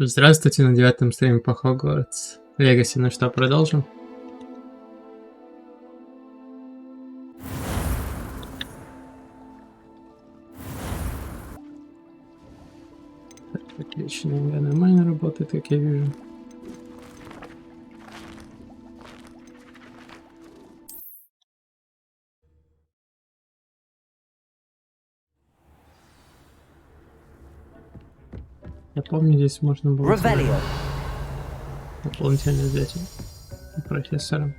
Здравствуйте на 9-м стриме по Хогвартс. Легаси, ну что, продолжим? Так, отлично, игра нормально работает, как я вижу. Я помню, здесь можно было дополнительно взять профессора.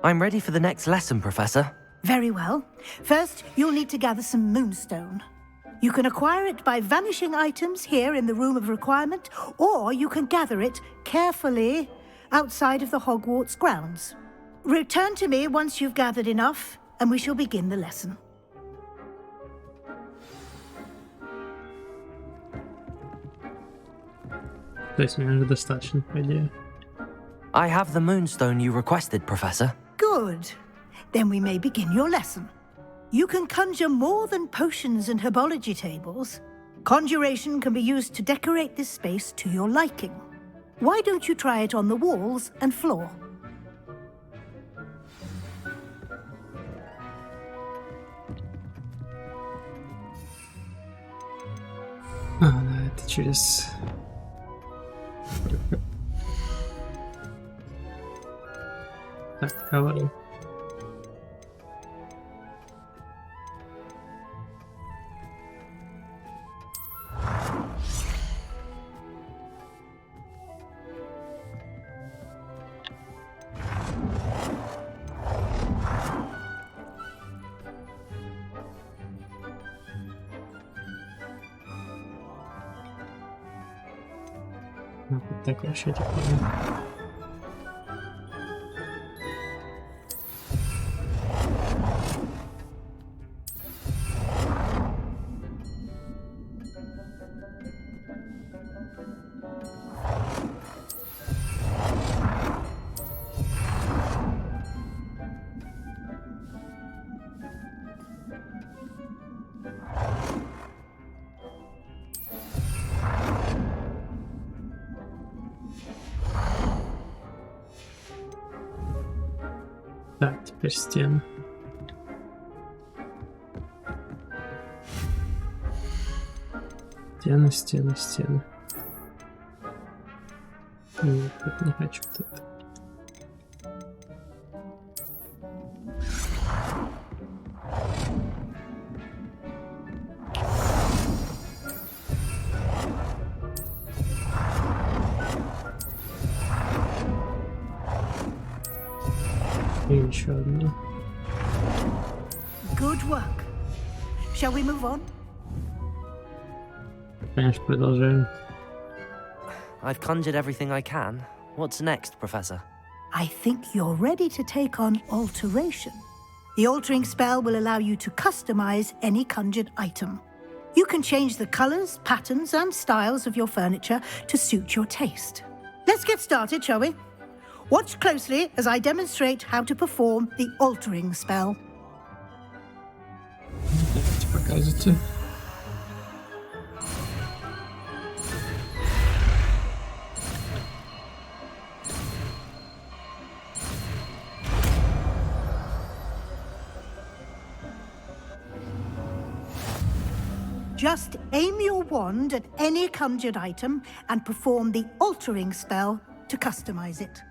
I'm ready for the next lesson, Professor. Very well. First, you'll need to gather some moonstone. You can acquire it by vanishing items here in the Room of Requirement, or you can gather it carefully outside of the Hogwarts grounds. Return to me once you've gathered enough, and we shall begin the lesson. То есть мне уже достаточно, по идее. I have the moonstone you requested, Professor. Good. Then we may begin your lesson. You can conjure more than potions and herbology tables. Conjuration can be used to decorate this space to your liking. Why don't you try it on the walls and floor? А, да, это через... Так, говори. Вот так вообще типа. Так, теперь стены. Стены, стены, стены. Нет, тут не хочу тут. И еще одно. Good work. Shall we move on? Конечно, продолжаем. I've conjured everything I can. What's next, Professor? I think you're ready to take on alteration. The altering spell will allow you to customize any conjured item. You can change the colors, patterns, and styles of your furniture to suit your taste. Let's get started, shall we? Watch closely as I demonstrate how to perform the altering spell. Давайте показывайте. Just aim your wand at any conjured item and perform the altering spell to customize it.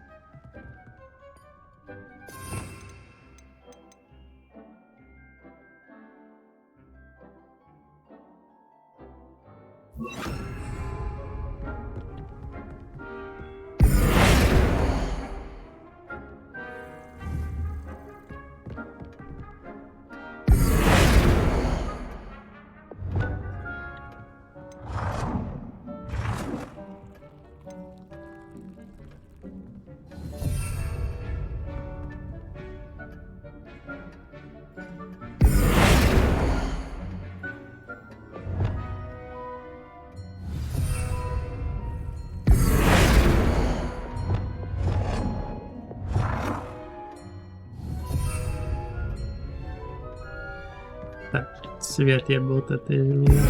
Так, свет я был-то ты меня.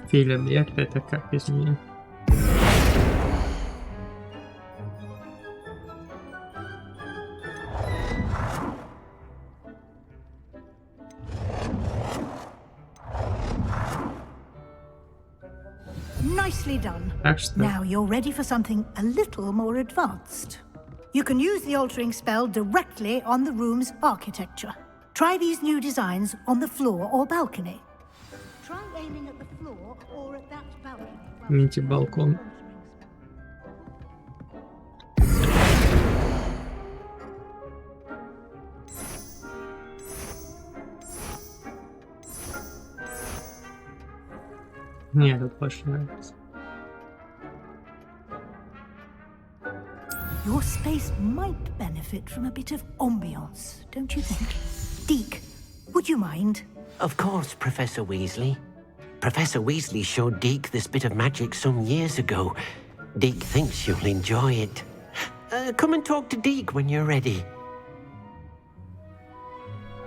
Филь объекта это как изменить? Nicely done. Так что Now you're ready for something a little more advanced. You can use the altering spell directly on the room's architecture. Try these new designs on the floor or balcony. Try aiming at the floor or at that balcony. мити-балкон. Мне этот больше нравится. Your space might benefit from a bit of ambiance, don't you think? Deke, would you mind? Of course, Professor Weasley. Professor Weasley showed Deke this bit of magic some years ago. Deke thinks you'll enjoy it. Come and talk to Deke when you're ready.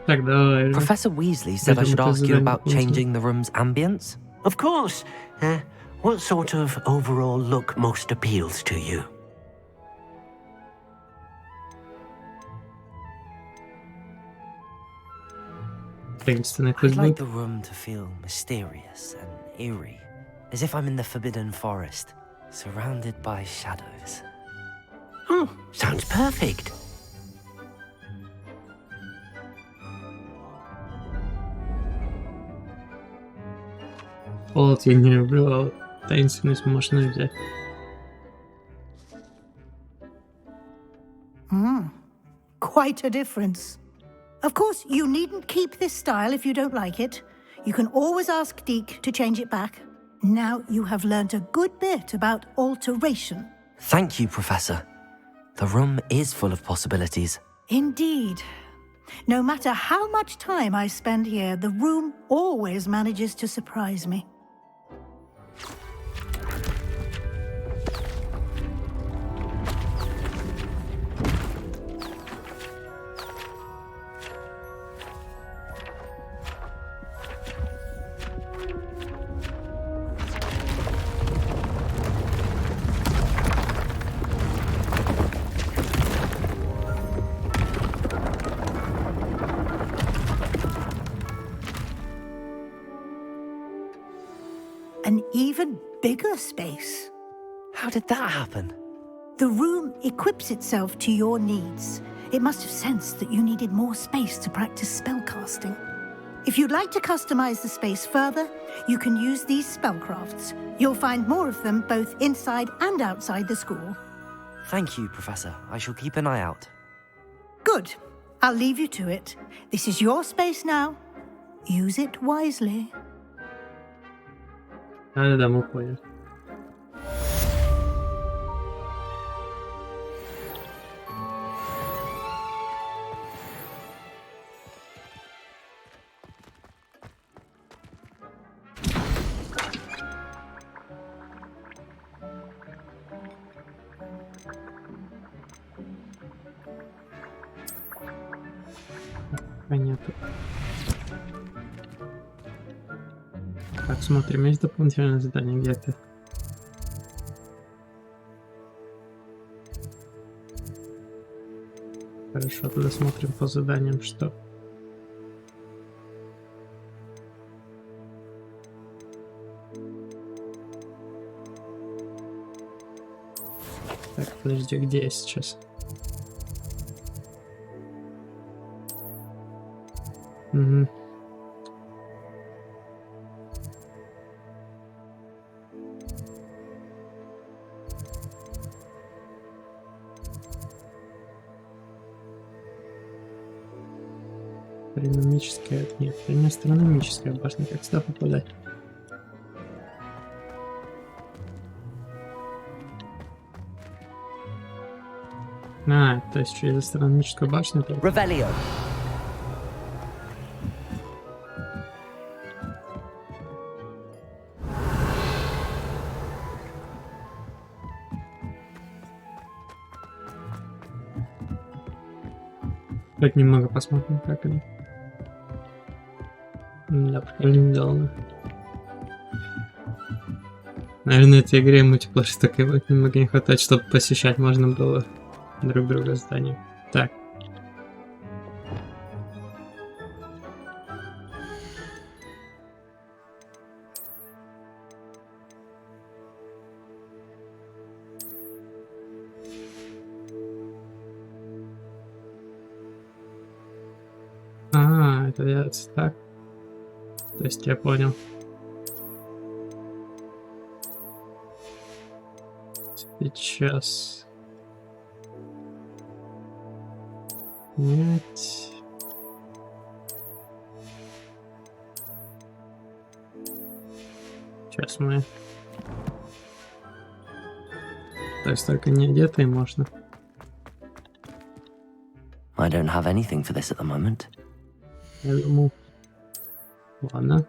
Так, давай. Professor Weasley said I should ask you about changing the room's ambience. Of course. What sort of overall look most appeals to you? I'd like the room to feel mysterious and eerie, as if I'm in the Forbidden Forest, surrounded by shadows. Oh, sounds perfect. Вот я не люблю, таинственность можно взять. Quite a difference. Of course, you needn't keep this style if you don't like it. You can always ask Deke to change it back. Now you have learnt a good bit about alteration. Thank you, Professor. The room is full of possibilities. Indeed. No matter how much time I spend here, the room always manages to surprise me. An even bigger space. How did that happen? The room equips itself to your needs. It must have sensed that you needed more space to practice spellcasting. If you'd like to customize the space further, you can use these spellcrafts. You'll find more of them both inside and outside the school. Thank you, Professor. I shall keep an eye out. Good. I'll leave you to it. This is your space now. Use it wisely. Да, мы поняли. Понятно. Так, смотрим, есть дополнительное задание где-то. Хорошо, тогда смотрим по заданиям, что. Так, подожди, где я сейчас? Угу. Астрономическая, нет, это не астрономическая башня, как сюда попадать? То есть через астрономическую башню только. Revelio. Хоть немного посмотрим, как это. Да, прикольно сделано. Наверное, этой игре мультиплеер так и немного не хватает, чтобы посещать можно было друг друга здания. Так. Это делается так. То есть я понял. Сейчас. Нет. Сейчас мы. То есть только не одетые можно. I don't have anything for this at the moment. Я думал. Ладно.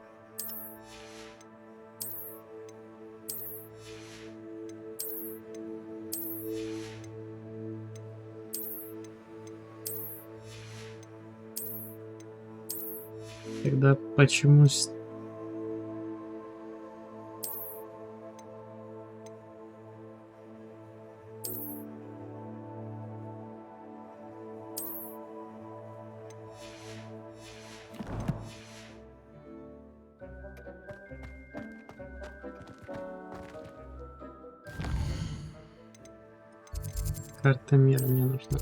Тогда почему... Карта мира мне нужна.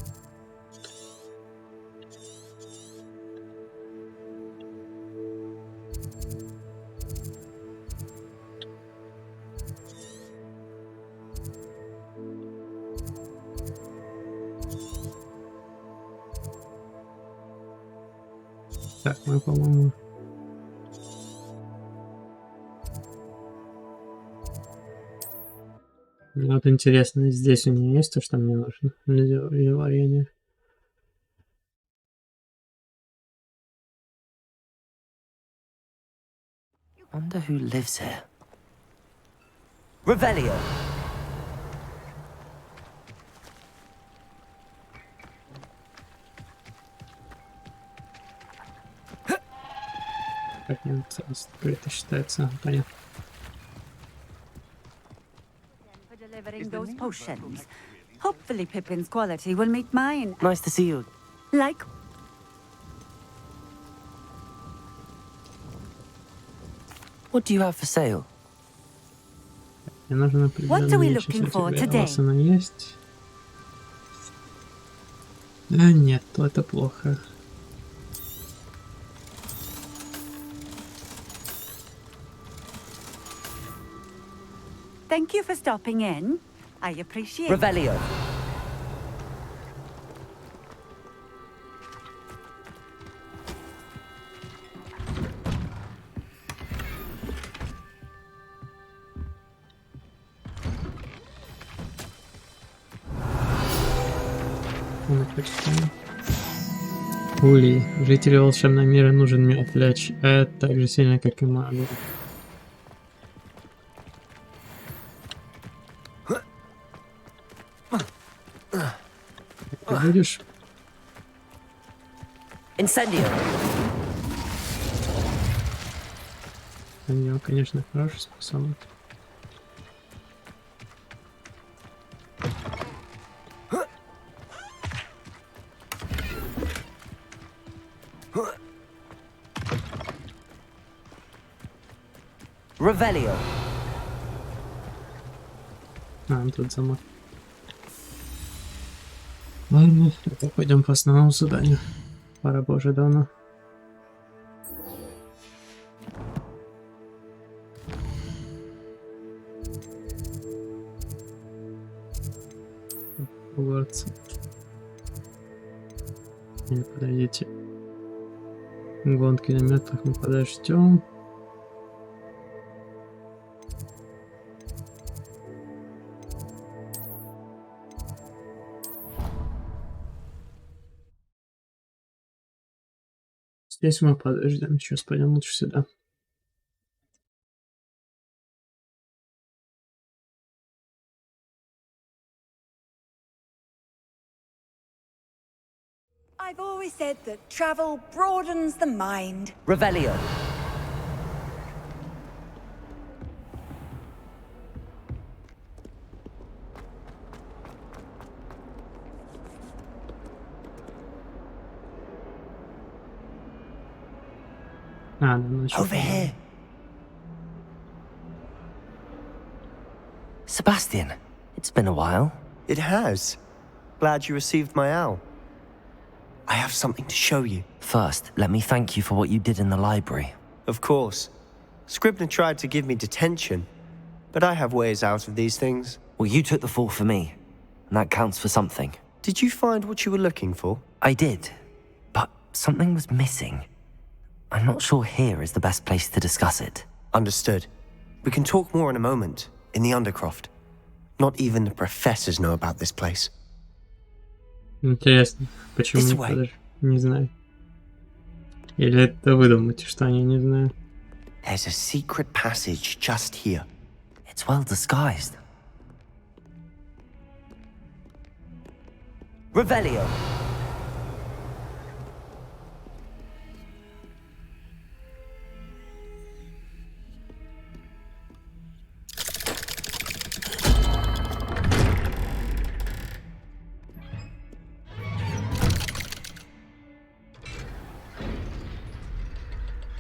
Так, мы, по-моему... Мне вот интересно, здесь у нее есть то, что мне нужно для варенья. Wonder who lives here. Revelio. Как мне это считается? Понятно. For delivering those potions. Hopefully Pippin's quality will meet mine. Nice to see you. Like What do you have for sale? Мне нужно What are we определенная looking вещь. for У today? вас она есть? А нет, то это плохо. Thank you for stopping in. I appreciate it. Revelio. Ну, почитаем. Ули. Жители волшебного мира нужен мед отвлечь. Это так же сильно, как и магия. Ты будешь? Incendio. У него, конечно, хороший способность. Revelio. Тут замок. Ладно, это пойдем по основному заданию. Пора бы уже давно. Хогвартс. Или подождите. Гонки на метлах мы подождем. Здесь мы подождем. Сейчас пойдем лучше сюда. I've always said that travel broadens the mind. Revelio. А, да, ночью. Over here. Sebastian, it's been a while. It has. Glad you received my owl. I have something to show you. First, let me thank you for what you did in the library. Of course. Scribner tried to give me detention, but I have ways out of these things. Well, you took the fall for me, and that counts for something. Did you find what you were looking for? I did, but something was missing. I'm not sure here is the best place to discuss it. Understood. We can talk more in a moment, in the Undercroft. Not even the professors know about this place. Интересно, почему This никто way. даже не знает. Или это вы думаете, что они не знают? There's a secret passage just here. It's well disguised. Revelio.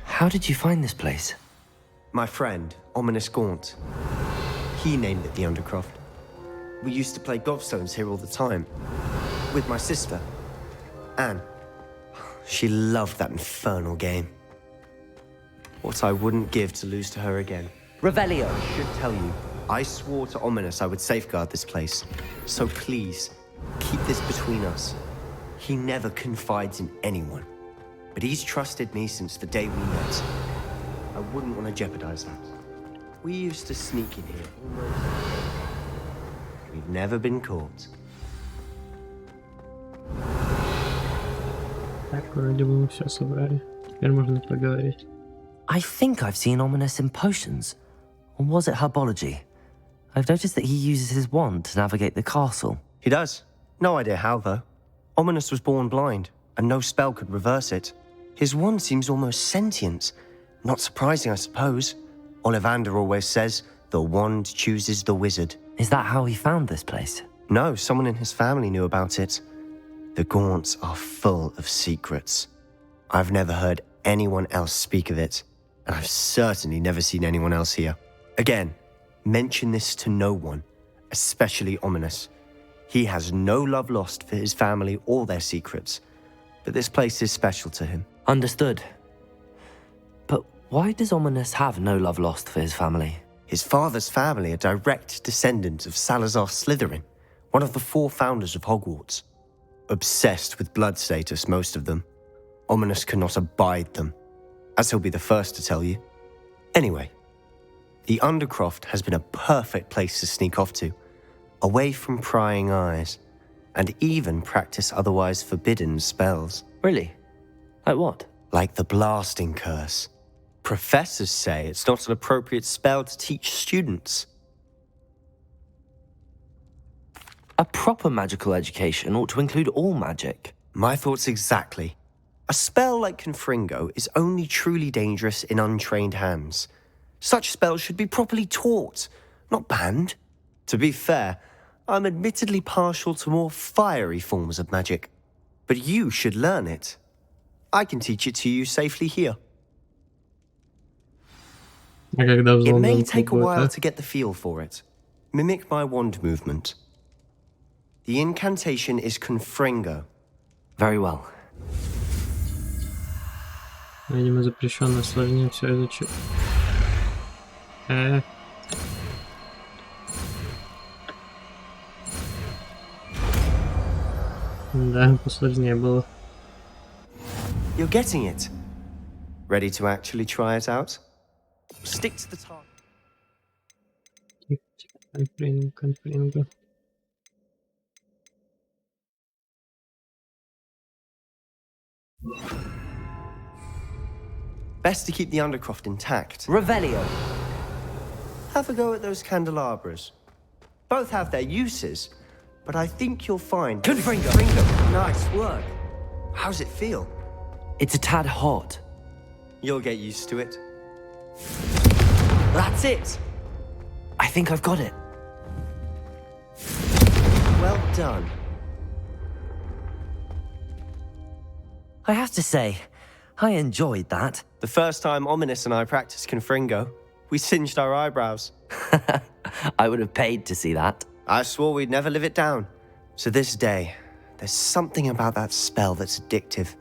How did you find this place? My friend, Ominous Gaunt. He named it the Undercroft. We used to play gobstones here all the time. With my sister, Anne. She loved that infernal game. What I wouldn't give to lose to her again. Revelio. I should tell you, I swore to Ominous I would safeguard this place. So please, keep this between us. He never confides in anyone. But he's trusted me since the day we met. I wouldn't want to jeopardize that. We used to sneak in here almost. We've never been caught. Так, вроде бы мы все собрали. Теперь можно поговорить. I think I've seen Ominous in potions. Or was it herbology? I've noticed that he uses his wand to navigate the castle. He does. No idea how, though. Ominous was born blind, and no spell could reverse it. His wand seems almost sentient. Not surprising, I suppose. Ollivander always says, the wand chooses the wizard. Is that how he found this place? No, someone in his family knew about it. The Gaunts are full of secrets. I've never heard anyone else speak of it, and I've certainly never seen anyone else here. Again, mention this to no one, especially Ominous. He has no love lost for his family or their secrets, but this place is special to him. Understood. But why does Ominous have no love lost for his family? His father's family are direct descendants of Salazar Slytherin, one of the 4 founders of Hogwarts. Obsessed with blood status, most of them. Ominous cannot abide them, as he'll be the first to tell you. Anyway, the Undercroft has been a perfect place to sneak off to, away from prying eyes, and even practice otherwise forbidden spells. Really? Like what? Like the blasting curse. Professors say it's not an appropriate spell to teach students. A proper magical education ought to include all magic. My thoughts exactly. A spell like Confringo is only truly dangerous in untrained hands. Such spells should be properly taught, not banned. To be fair, I'm admittedly partial to more fiery forms of magic. But you should learn it. I can teach it to you safely here. А когда It взлом may был take a while какой-то? to get the feel for it. Mimic my wand movement. The incantation is Confringo. Very well. Видимо, запрещенно сложнее все изучить. Да, посложнее было. You're getting it. Ready to actually try it out? Stick to the target. Тихо, конфлингу. Best to keep the Undercroft intact. Revelio. Have a go at those candelabras. Both have their uses, but I think you'll find... Confringo. Nice work. How's it feel? It's a tad hot. You'll get used to it. That's it! I think I've got it. Well done. I have to say, I enjoyed that. The first time Ominous and I practiced Confringo, we singed our eyebrows. I would have paid to see that. I swore we'd never live it down. To this day, there's something about that spell that's addictive.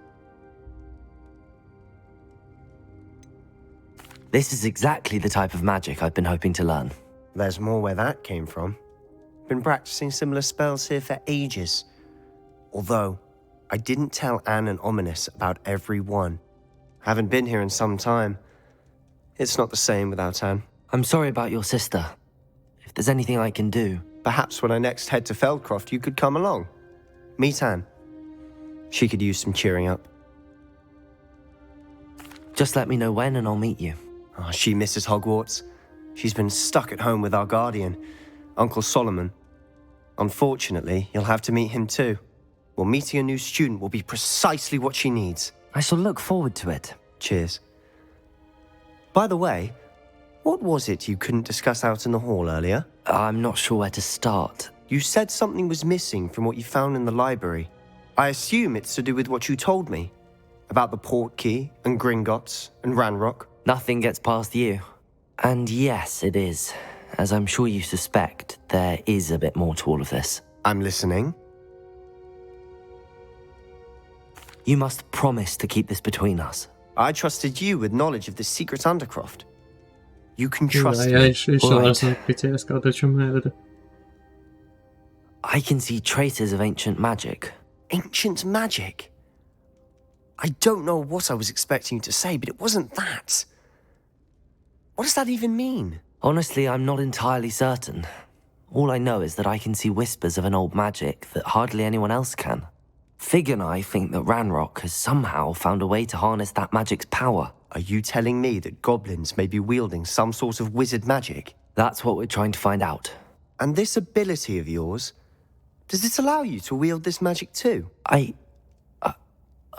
This is exactly the type of magic I've been hoping to learn. There's more where that came from. Been practicing similar spells here for ages. Although, I didn't tell Anne and Ominous about every one. Haven't been here in some time. It's not the same without Anne. I'm sorry about your sister. If there's anything I can do... Perhaps when I next head to Feldcroft, you could come along. Meet Anne. She could use some cheering up. Just let me know when and I'll meet you. Oh, she misses Hogwarts. She's been stuck at home with our guardian, Uncle Solomon. Unfortunately, you'll have to meet him too. Well, meeting a new student will be precisely what she needs. I shall look forward to it. Cheers. By the way, what was it you couldn't discuss out in the hall earlier? I'm not sure where to start. You said something was missing from what you found in the library. I assume it's to do with what you told me. About the Portkey and Gringotts and Ranrock. Nothing gets past you. And yes, it is. As I'm sure you suspect, there is a bit more to all of this. I'm listening. You must promise to keep this between us. I trusted you with knowledge of the secret Undercroft. You can trust Да, я me. еще раз Right. открытие рассказал, о чем это. I can see traces of ancient magic. Ancient magic? I don't know what I was expecting you to say, but it wasn't that. What does that even mean? Honestly, I'm not entirely certain. All I know is that I can see whispers of an old magic that hardly anyone else can. Fig and I think that Ranrock has somehow found a way to harness that magic's power. Are you telling me that goblins may be wielding some sort of wizard magic? That's what we're trying to find out. And this ability of yours, does it allow you to wield this magic too?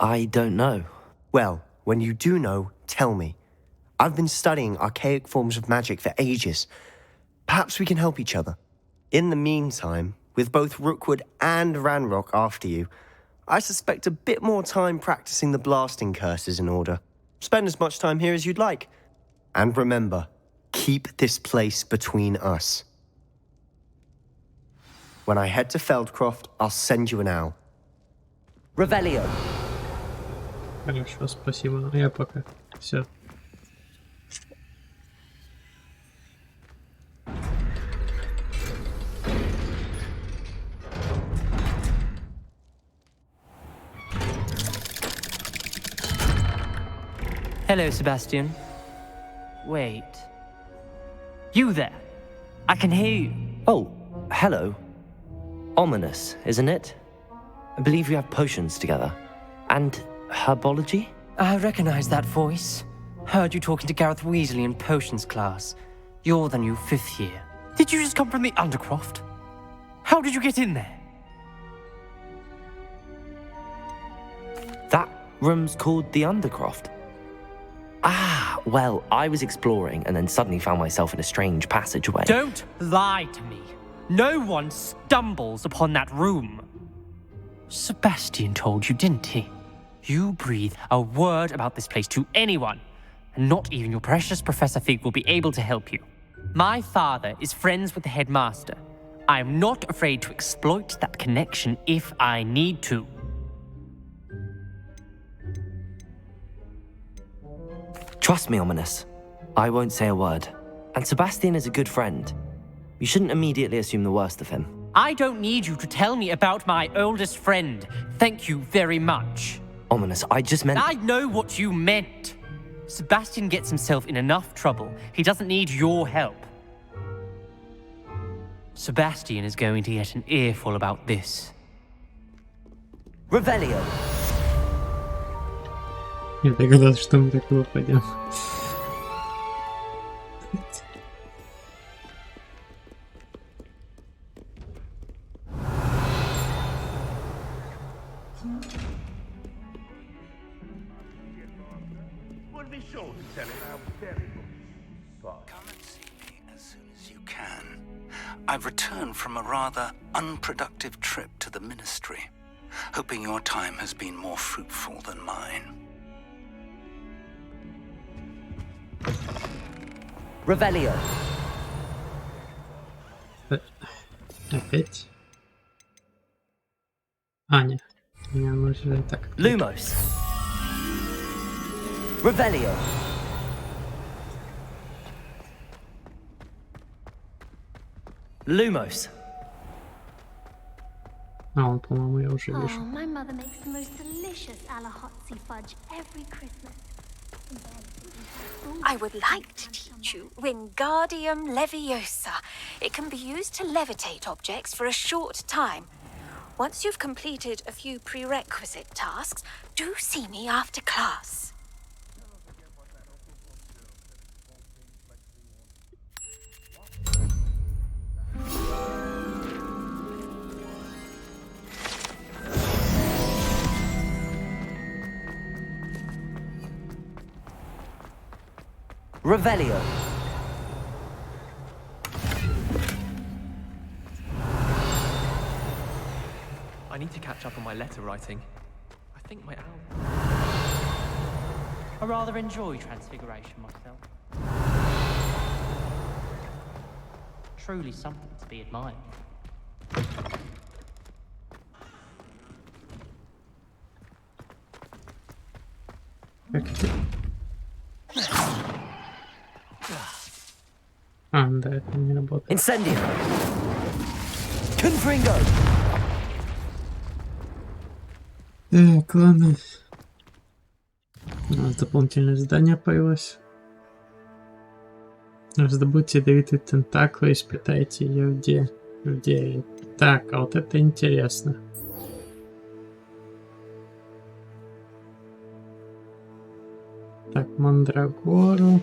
I don't know. Well, when you do know, tell me. I've been studying archaic forms of magic for ages. Perhaps we can help each other. In the meantime, with both Rookwood and Ranrock after you, I suspect a bit more time practicing the blasting curse is in order. Spend as much time here as you'd like. And remember, keep this place between us. When I head to Feldcroft, I'll send you an owl. Revelio. Хорошо, спасибо. Я пока. Все. Hello, Sebastian. Wait. You there? I can hear you. Oh, hello. Ominous, isn't it? I believe we have potions together. And herbology? I recognize that voice. Heard you talking to Gareth Weasley in potions class. You're the new 5th year. Did you just come from the Undercroft? How did you get in there? That room's called the Undercroft. Ah, well, I was exploring and then suddenly found myself in a strange passageway. Don't lie to me. No one stumbles upon that room. Sebastian told you, didn't he? You breathe a word about this place to anyone, and not even your precious Professor Fig will be able to help you. My father is friends with the headmaster. I am not afraid to exploit that connection if I need to. Trust me, Ominous. I won't say a word. And Sebastian is a good friend. You shouldn't immediately assume the worst of him. I don't need you to tell me about my oldest friend. Thank you very much. Ominous, I just meant... I know what you meant. Sebastian gets himself in enough trouble. He doesn't need your help. Sebastian is going to get an earful about this. Revelio. Я догадался, что мы такого пойдем. Come and see me as soon as you can. I've returned from a rather unproductive trip to the Ministry, hoping your time has been more fruitful than mine. Revelio. Опять? Аня. Меня нужно так. Lumos. Revelio. Lumos. А, он, по-моему, я уже Oh, вижу. my mother makes the most delicious Alahotzi fudge every Christmas. I would like to teach you Wingardium Leviosa. It can be used to levitate objects for a short time. Once you've completed a few prerequisite tasks, do see me after class. Revelio. I need to catch up on my letter writing. I think my album. I rather enjoy Transfiguration myself. Truly something to be admired. Как это? А, да, это не работает. Incendio. Confringo. Так, ладно. У нас дополнительное задание появилось. Раздобудьте ядовитые тентаклы, испытайте ее в деле. Так, а вот это интересно. Так, мандрагору.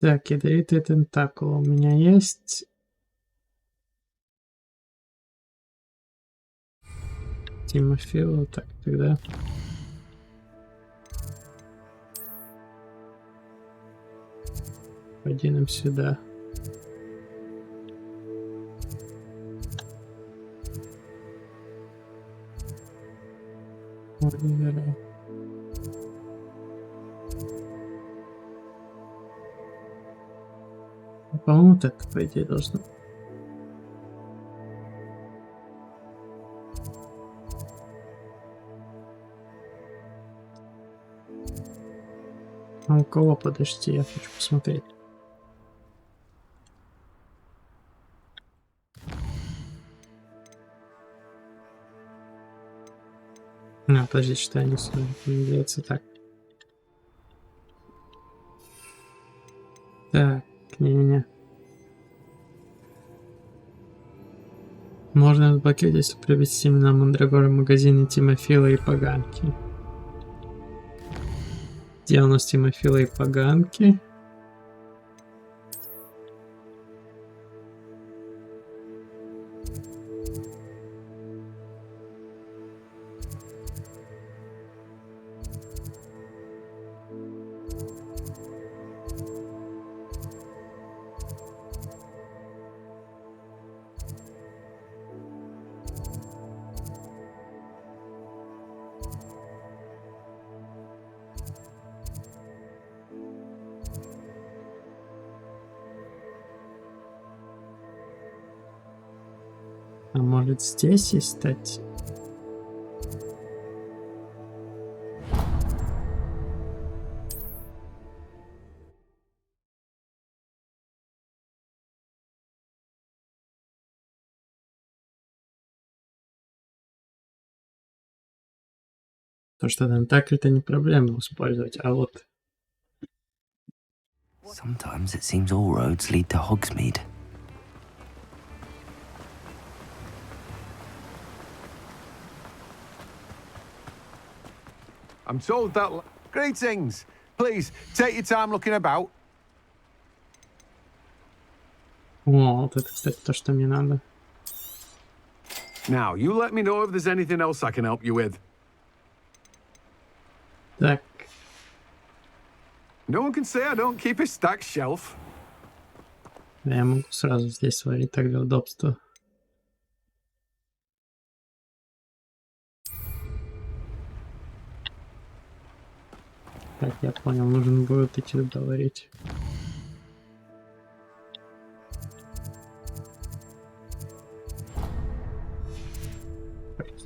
Так, ядовитый тентакл у меня есть. Тимофею, так, тогда... Пойдем сюда. Оливера. По-моему, вот это, по идее, должно. А у кого? Подожди, я хочу посмотреть. А, подожди, что они делаются так. Так, не-не-не. Можно разблокировать, если приобрести именно мандрагоры в магазине Тимофила и Поганки. Где у нас Тимофила и Поганки? А может здесь и стать? То, что тентакль-то не проблема использовать, а вот... Sometimes it seems all roads lead to Hogsmeade. I'm told that... Greetings! Please, take your time looking about. О, вот это, кстати, то, что мне надо. Now, you let me know if there's anything else I can help you with. Так. No one can say I don't keep a stacked shelf. Да, я могу сразу здесь сварить, так для удобства. Так, я понял, нужен будет идти туда варить.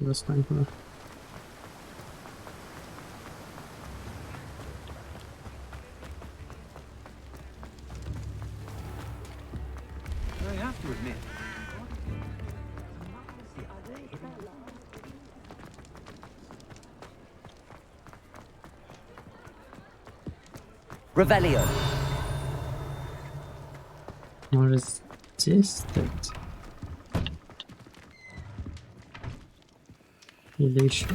Достань туда. Revelio. Может здесь стать? Или еще?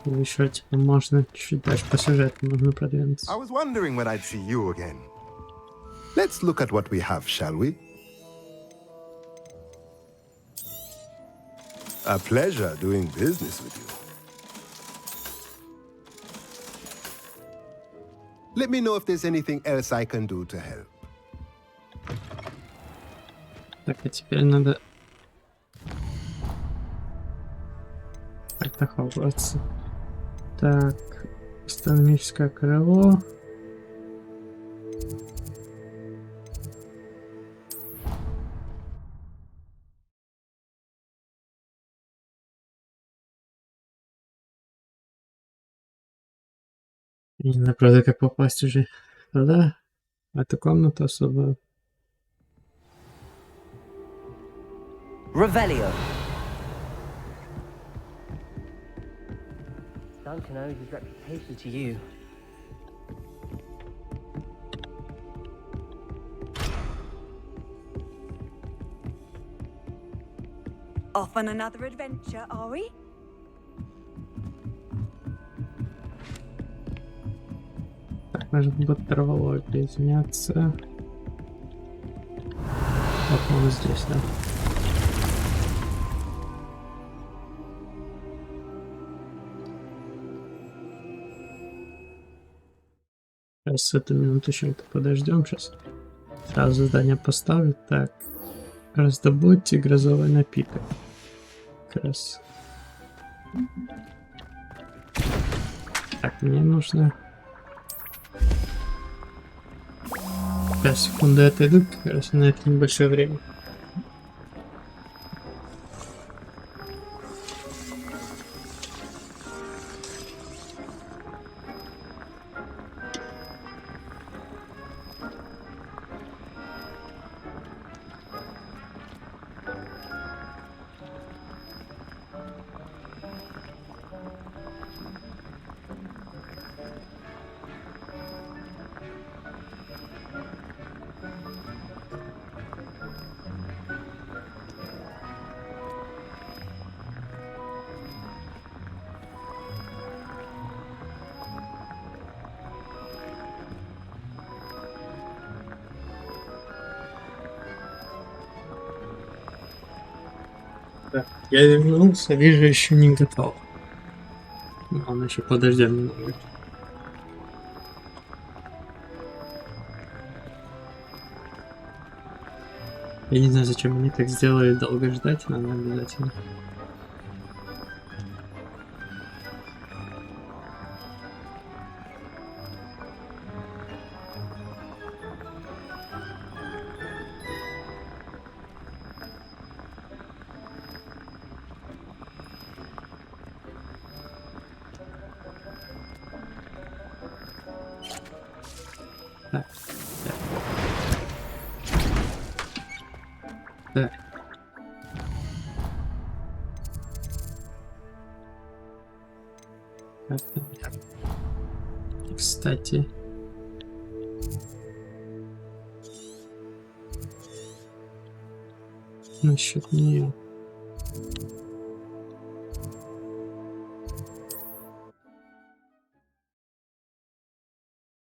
Или еще типа можно чуть дальше по сюжету нужно продвинуться. I was wondering when I'd see you again. Let's look at what we have, shall we? A pleasure doing business with you. Let me know if there's anything else I can do to help. Так, а теперь надо... Это Хогвартс. Так, астрономическое крыло. Не знаю, правда, как попасть уже туда. Эту комнату особо. Revelio. Duncan owes his reputation to you. Off on another adventure, are we? Так, нужно будет травология изменяться. Вот он здесь, да. Сейчас эту минуту еще подождем. Сейчас сразу задание поставлю. Так, раздобудьте грозовой напиток. Как раз. Так, мне нужно 5 секунд до этого идут, как раз на это небольшое время. Так, я вернулся, вижу, еще не готов. Он еще подождем немного. Я не знаю, зачем они так сделали, долго ждать надо обязательно. Так. Так. Кстати. Насчет нее.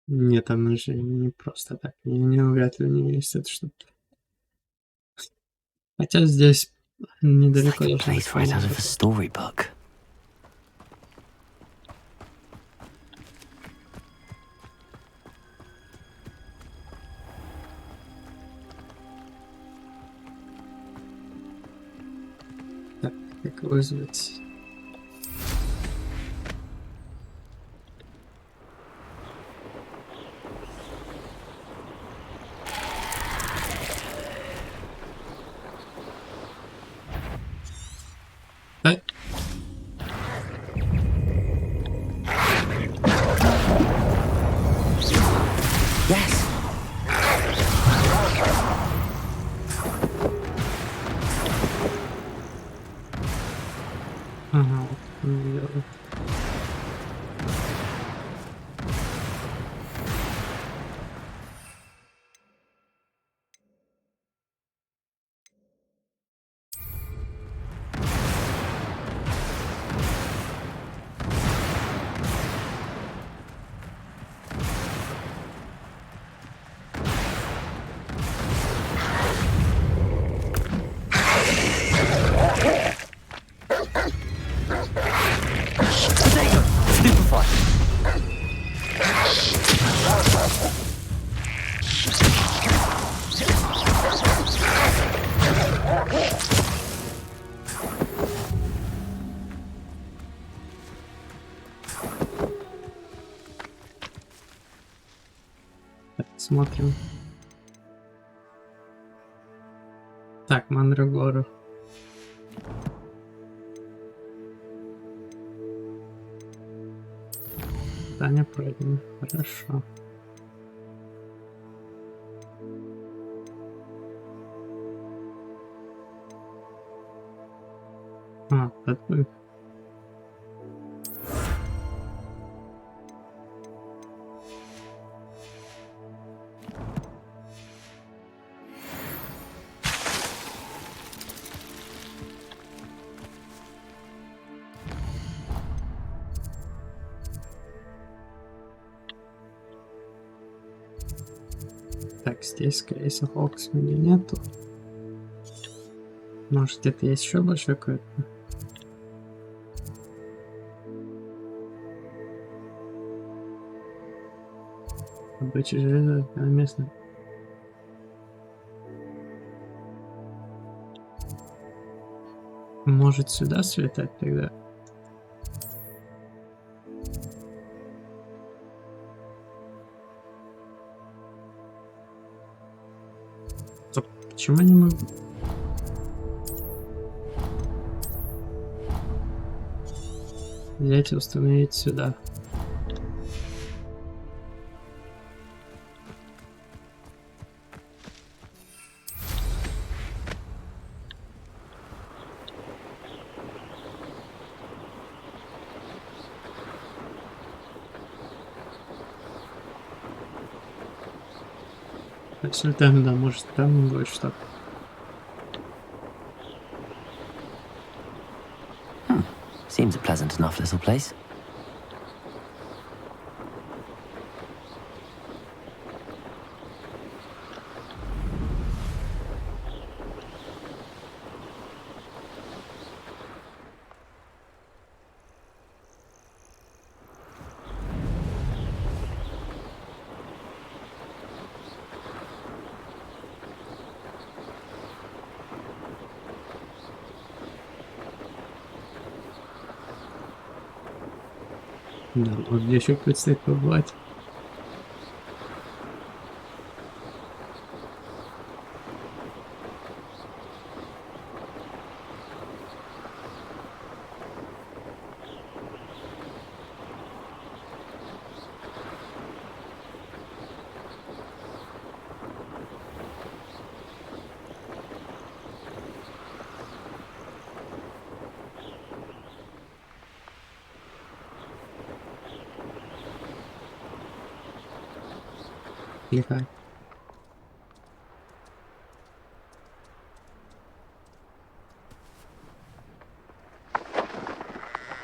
Нет, там же не просто так. Не вряд ли у нее есть это что-то. Хотя здесь недалеко должно быть. Как вызвать? Ага, вот. Смотрим. Так, мандрагору. Таня пройдена. Хорошо. Подбыв. Так, здесь, скорее всего, Хогвартс меня нету. Может, где-то есть еще большой какой-то? Обычай железа местный. Может, сюда слетать тогда? Почему не могу? Взять и установить сюда. Если там, да, может там будет что-то. Seems a pleasant enough little place. Да, вот где еще предстоит побывать. Тихо.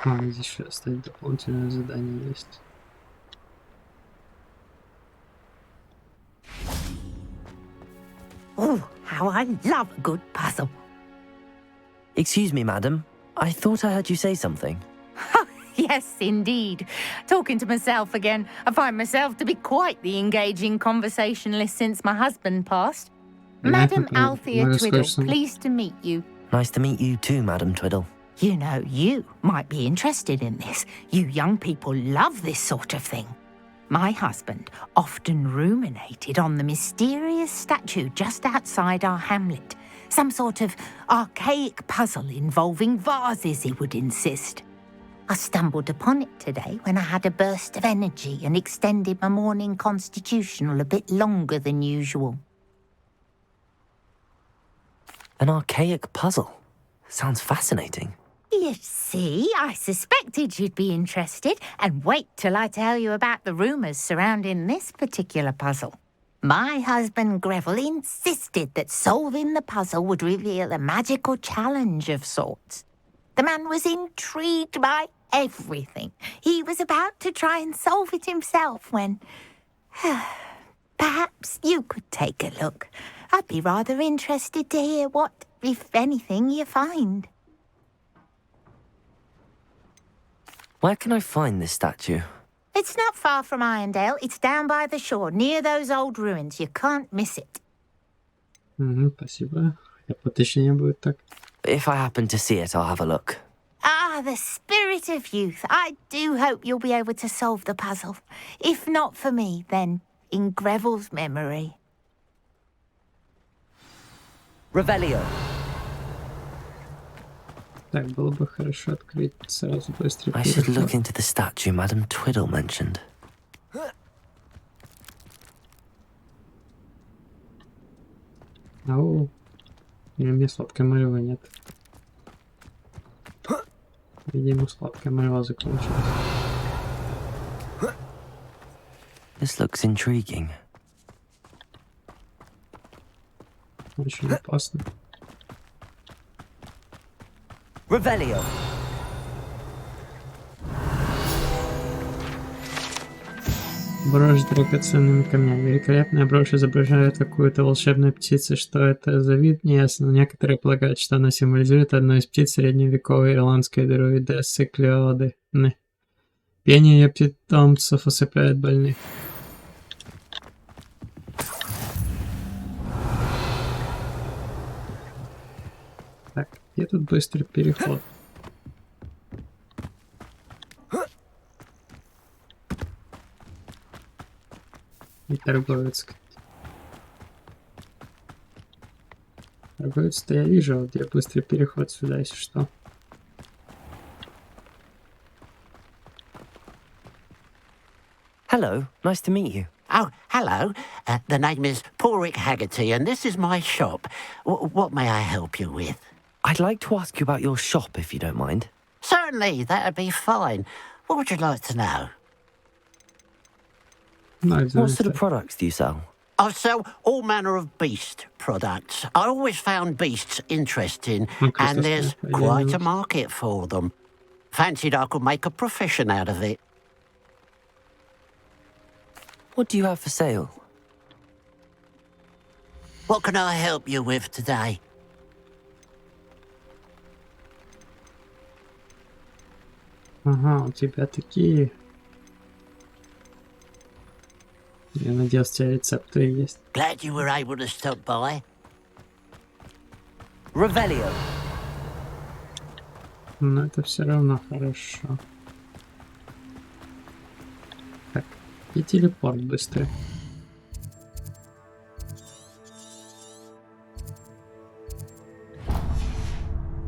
Здесь еще стоит дополнительное задание есть. Oh, how I love a good puzzle. Excuse me, madam. I thought I heard you say something. Yes, indeed. Talking to myself again. I find myself to be quite the engaging conversationalist since my husband passed. Madam Althea Twiddle, pleased to meet you. Nice to meet you too, Madam Twiddle. You know, you might be interested in this. You young people love this sort of thing. My husband often ruminated on the mysterious statue just outside our hamlet. Some sort of archaic puzzle involving vases, he would insist. I stumbled upon it today when I had a burst of energy and extended my morning constitutional a bit longer than usual. An archaic puzzle? Sounds fascinating. You see, I suspected you'd be interested, and wait till I tell you about the rumours surrounding this particular puzzle. My husband Greville insisted that solving the puzzle would reveal a magical challenge of sorts. The man was intrigued by everything. He was about to try and solve it himself when... Perhaps you could take a look. I'd be rather interested to hear what, if anything, you find. Where can I find this statue? It's not far from Irondale. It's down by the shore, near those old ruins. You can't miss it. Спасибо. Поточнее будет так. If I happen to see it, I'll have a look. Ah, the spirit of youth. I do hope you'll be able to solve the puzzle. If not for me, then in Greville's memory. Revelio. Так, было бы хорошо открыть сразу быстрый I should look into the statue Madame Twiddle mentioned. Ау. У меня сладкая морева нет. Видимо, сладкая морева закончилась. This looks intriguing. Очень опасно. Revelio. Брошь с драгоценными камнями. Великолепная брошь изображает какую-то волшебную птицу. Что это за вид, неясно. Некоторые полагают, что она символизирует одну из птиц средневековой ирландской друидессы Клеоды. Пение ее питомцев усыпляет больных. Так, где тут быстрый переход? И торговец. Торговец-то я вижу, вот где быстрый переход сюда, если что. Hello, nice to meet you. Oh, hello. The name is Porrick Haggerty, and this is my shop. What may I help you with? I'd like to ask you about your shop, if you don't mind. Certainly, that'd be fine. What would you like to know? What sort of products do you sell? I sell all manner of beast products. I always found beasts interesting, and there's quite a market for them. Fancied I could make a profession out of it. What do you have for sale? What can I help you with today? Ага, у тебя такие... Я надеюсь, у тебя рецепты есть. Glad you were able to stop by. Revelio. Но это все равно хорошо. Так, и телепорт быстрый.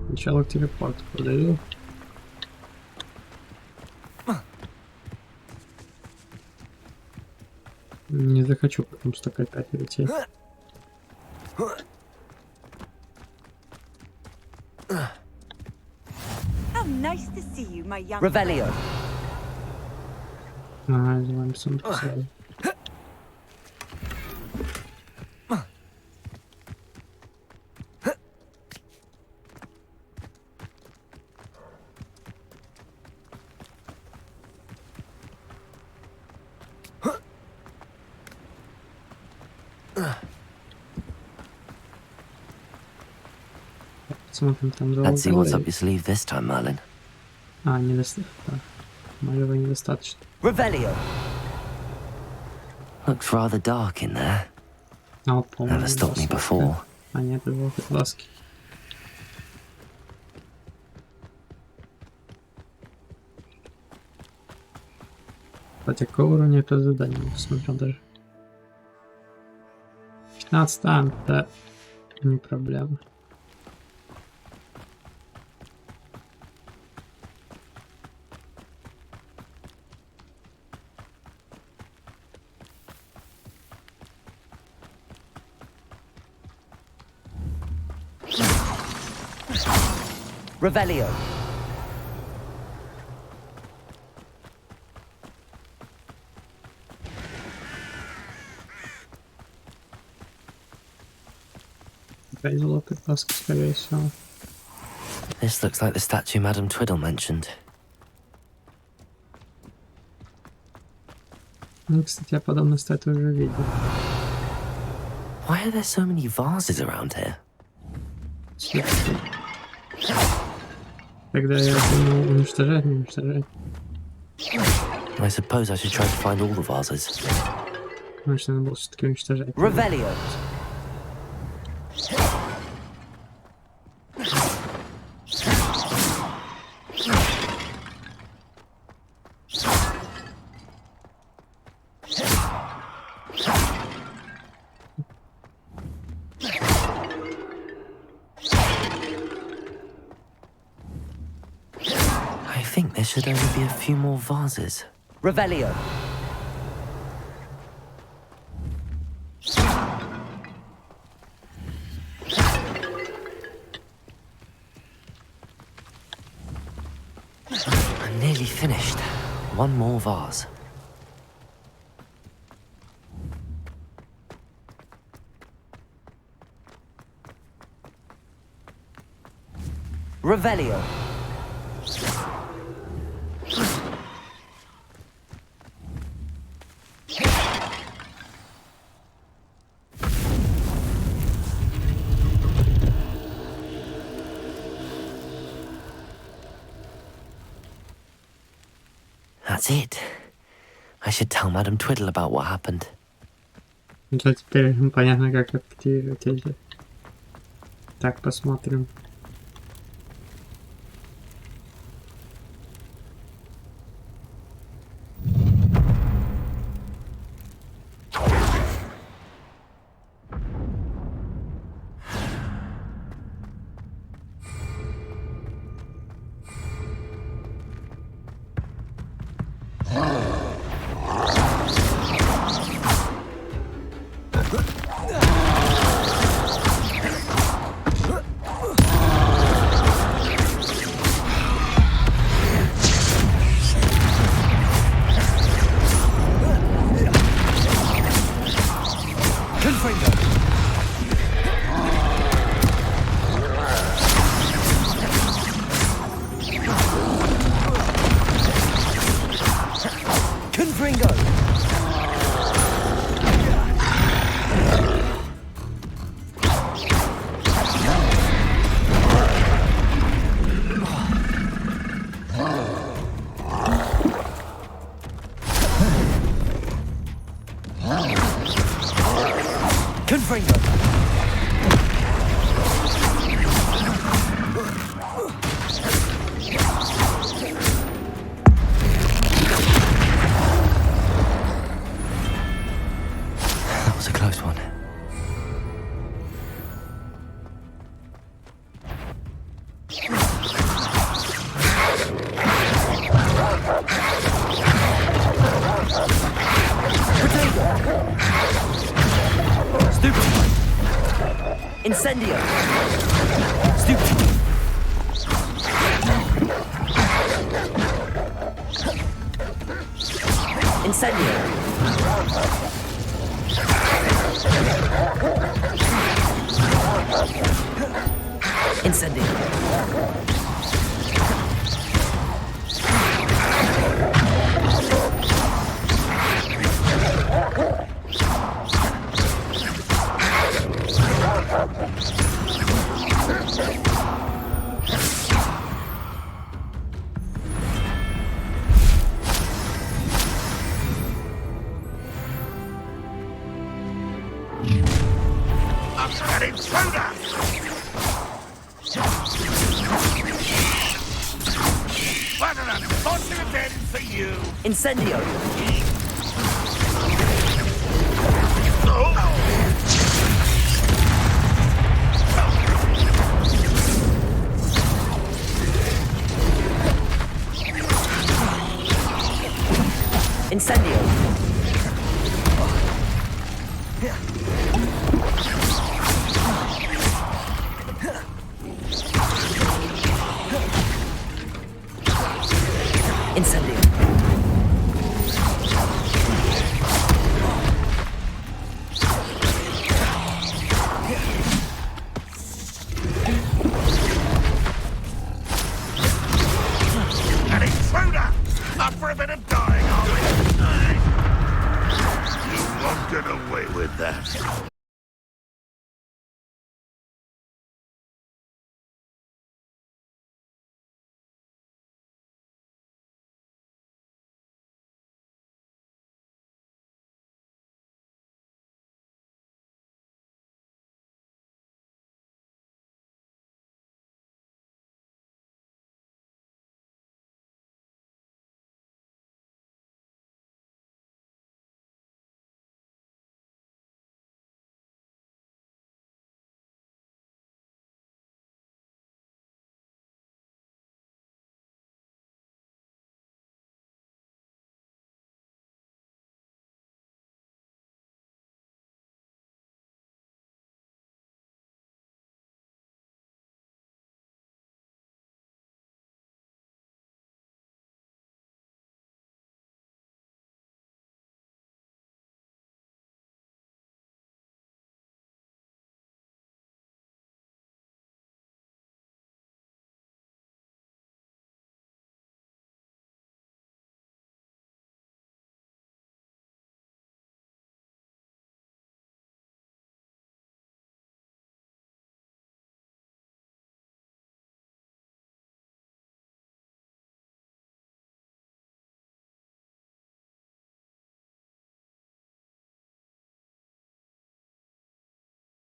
Сначала телепорт продаю. Не захочу потом стакать опять лететь. Revelio. Ага, делаем сумку сразу. Смотрим там за Let's see what's up your sleeve this time, Merlin. А, недостаточно. Моего недостаточно. Revelio. Looks rather dark in there. Never stopped me before. А нет, это глазки. Кстати, какого уровня это задание? Не посмотрел даже. 15 там, да. Не проблема. Revelio. Опять золотый паск, скорее всего. This looks like the statue Madame Twiddle mentioned. Ну, кстати, я подобную статую уже видел. Why are there so many vases around here? Тогда я думаю, уничтожать, не уничтожать. I suppose I should try to find all the vases. Значит, надо было все-таки уничтожать. Revelio. I think there should only be a few more vases. Revelio. I'm nearly finished. One more vase. Revelio. That's it. I should tell Madame Twiddle about what happened. Ну, теперь понятно, как активировать эти. Так, посмотрим. That was a close one. Incendio! Stupid! Incendio! Incendio! I'm getting soda! What again for you? Incendio! Incendio!